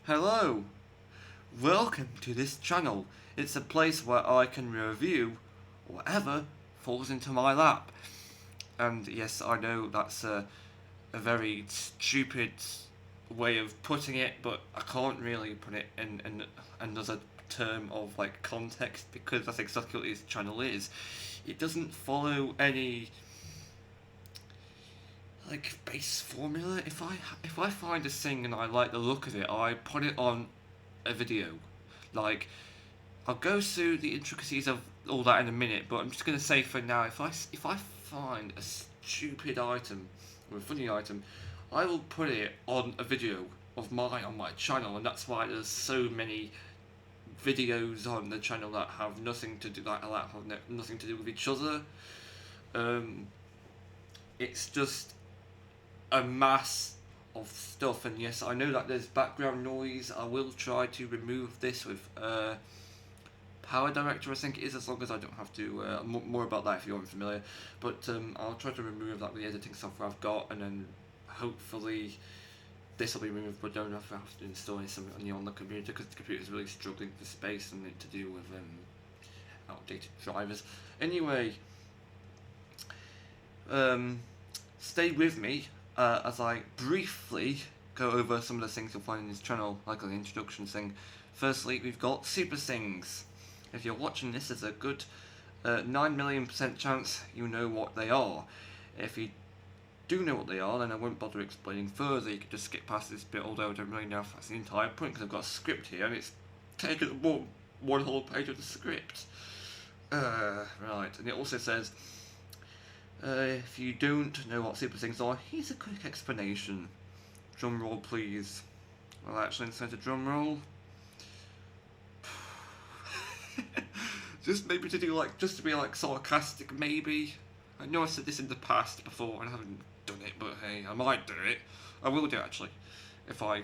Hello, welcome to this channel. It's a place where I can review whatever falls into my lap. And yes, I know that's a very stupid way of putting it, but I can't really put it in another term of like context because that's exactly what this channel is. It doesn't follow any like base formula. If I find a thing and I like the look of it, I put it on a video. Like, I'll go through the intricacies of all that in a minute, but I'm just gonna say for now, if I find a stupid item or a funny item, I will put it on a video of mine on my channel, and that's why there's so many videos on the channel that have nothing to do nothing to do with each other. Um, it's just a mass of stuff, and yes, I know that there's background noise. I will try to remove this with Power Director, I think it is, as long as I don't have to. More about that if you aren't familiar. But I'll try to remove that with the editing software I've got, and then hopefully this will be removed, but don't have to install something on the computer because the computer is really struggling for space and need to deal with outdated drivers. Anyway, stay with me as I briefly go over some of the things you'll find in this channel, like an introduction thing. Firstly, we've got superthings. If you're watching this, there's a good 9,000,000% chance you know what they are. If you do know what they are, then I won't bother explaining further. You can just skip past this bit, although I don't really know if that's the entire point, because I've got a script here, and it's taken one whole page of the script. Right, and it also says, if you don't know what superthings are, here's a quick explanation. Drum roll, please. Well, actually, insert a drum roll. Just maybe to be like sarcastic, maybe. I know I said this in the past before and I haven't done it, but hey, I might do it. I will do actually, if I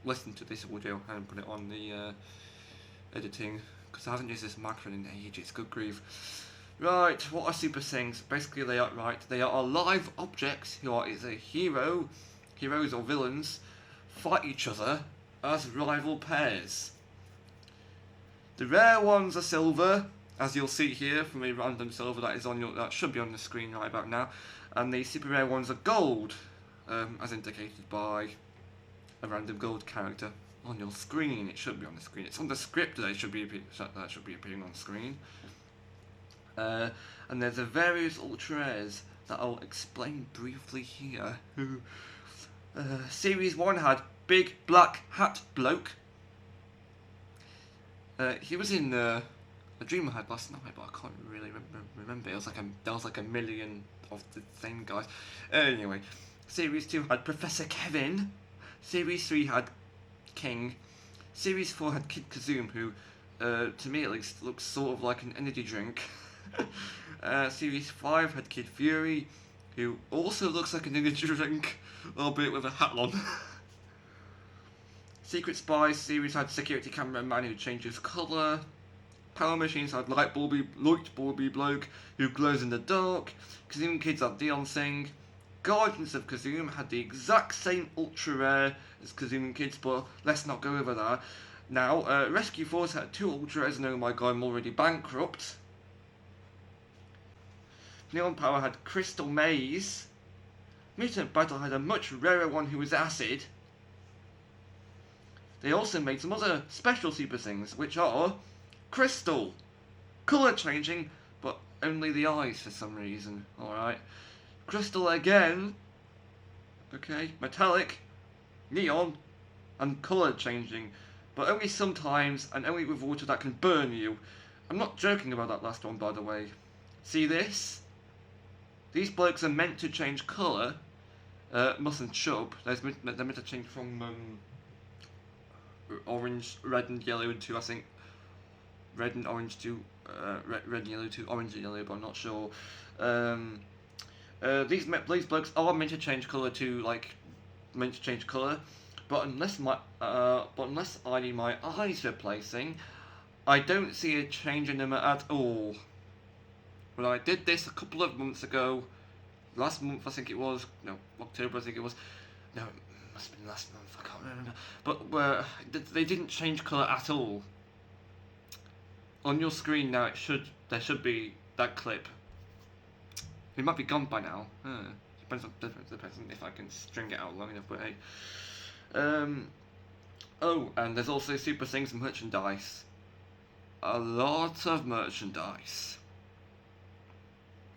listen to this audio and put it on the editing, because I haven't used this microphone in ages. Good grief. Right, what are superthings? Basically, they are live objects who are either heroes or villains, fight each other as rival pairs. The rare ones are silver, as you'll see here from a random silver that should be on the screen right about now, and the super rare ones are gold, as indicated by a random gold character on your screen. It should be on the screen. It's on the script that should be appearing on screen. And there's the various ultra rares that I'll explain briefly here. Series 1 had Big Black Hat Bloke. He was in a dream I had last night, but I can't really remember. There was like a million of the same guys. Anyway, Series 2 had Professor Kevin. Series 3 had King. Series 4 had Kid Kazum, who, to me at least, looks sort of like an energy drink. Series 5 had Kid Fury, who also looks like an energy drink, albeit with a hat on. Secret Spies series had Security Cameraman who changes colour. Power Machines had Light Bulby Bloke who glows in the dark. Kazum Kids had Dion Singh. Guardians of Kazum had the exact same ultra rare as Kazum Kids, but let's not go over that. Now, Rescue Force had 2 ultra rares, and oh my god, I'm already bankrupt. Neon Power had Crystal Maze. Mutant Battle had a much rarer one who was Acid. They also made some other special super things, which are Crystal, colour changing, but only the eyes for some reason. Alright. Crystal again. Okay. Metallic, Neon, and colour changing, but only sometimes and only with water that can burn you. I'm not joking about that last one, by the way. See this? These blokes are meant to change colour. Mustn't chub. They're meant to change from orange, red and yellow into, I think, red and orange to red and yellow to orange and yellow, but I'm not sure. These blokes are meant to change colour but unless I need my eyes replacing, I don't see a change in them at all. When I did this a couple of months ago, last month I think it was, no, October I think it was, no, must have been last month, I can't remember. But they didn't change colour at all. On your screen now, there should be that clip. It might be gone by now. Depends on if I can string it out long enough. But hey. Oh, and there's also superthings merchandise. A lot of merchandise,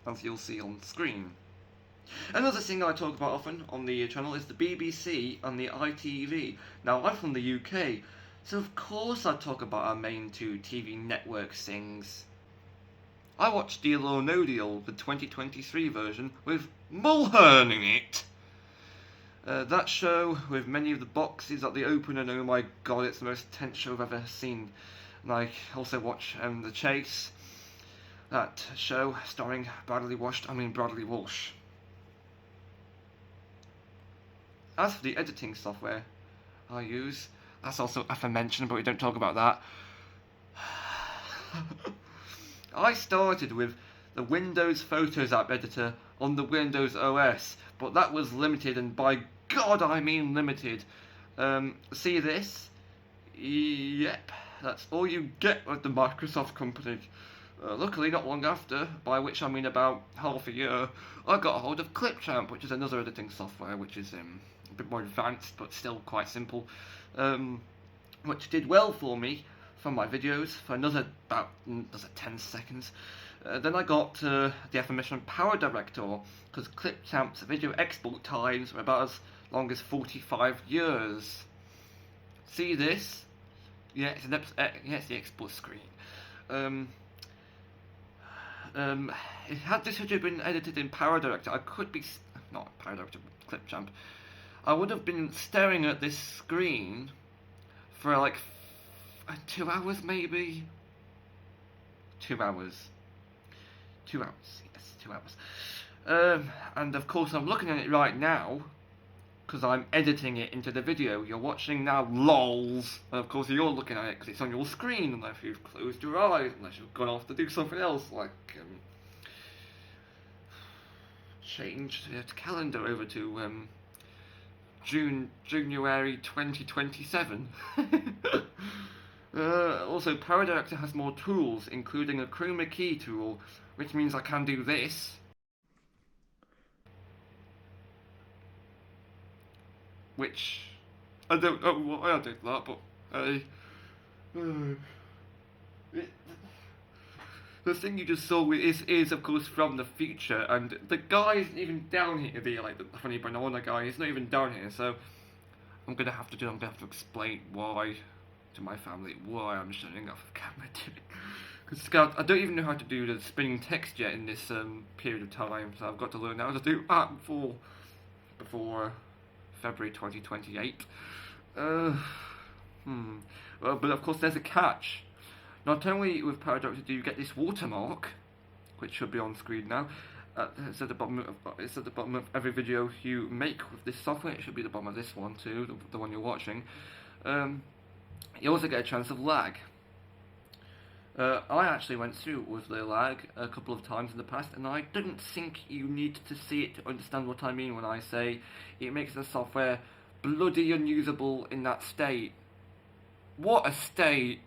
as you'll see on screen. Another thing I talk about often on the channel is the BBC and the ITV. Now, I'm from the UK, so of course I talk about our main two TV network things. I watched Deal or No Deal, the 2023 version, with Mulhern in it. That show, with many of the boxes at the open, and oh my god, it's the most tense show I've ever seen. And I also watch The Chase, that show starring Bradley Walsh. As for the editing software I use, that's also aforementioned, but we don't talk about that. I started with the Windows Photos app editor on the Windows OS, but that was limited, and by God I mean limited. See this? Yep, that's all you get with the Microsoft company. Luckily, not long after, by which I mean about half a year, I got a hold of Clipchamp, which is another editing software, which is a bit more advanced, but still quite simple, which did well for me for my videos for another 10 seconds. Then I got the aforementioned Power Director, because Clipchamp's video export times were about as long as 45 years. See this? Yeah, it's the export screen. Had this video been edited in Power Director, I could be not Power Director, Clipchamp. I would have been staring at this screen for like 2 hours, maybe. 2 hours. 2 hours. Yes, 2 hours. And of course, I'm looking at it right now because I'm editing it into the video you're watching now, lols. And of course, you're looking at it because it's on your screen, unless you've closed your eyes, unless you've gone off to do something else, like change the calendar over to January 2027. Also, Power Director has more tools, including a chroma key tool, which means I can do this. Which, I don't know why I did that, but the thing you just saw is of course from the future, and the guy isn't even down here, the funny banana guy, he's not even down here, so I'm gonna have to explain why to my family why I'm shutting off the camera because I don't even know how to do the spinning text yet in this period of time, so I've got to learn how to do that before February 2028. But of course there's a catch. Not only with Power Director do you get this watermark, which should be on screen now. It's at the bottom of every video you make with this software. It should be the bottom of this one too, the one you're watching. You also get a chance of lag. I actually went through with the lag a couple of times in the past, and I didn't think you need to see it to understand what I mean when I say it makes the software bloody unusable in that state. What a state!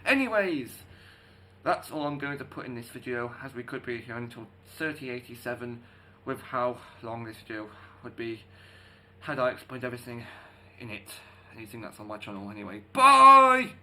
Anyways, that's all I'm going to put in this video, as we could be here until 3087 with how long this video would be had I explained everything in it. Anything that's on my channel anyway. Bye!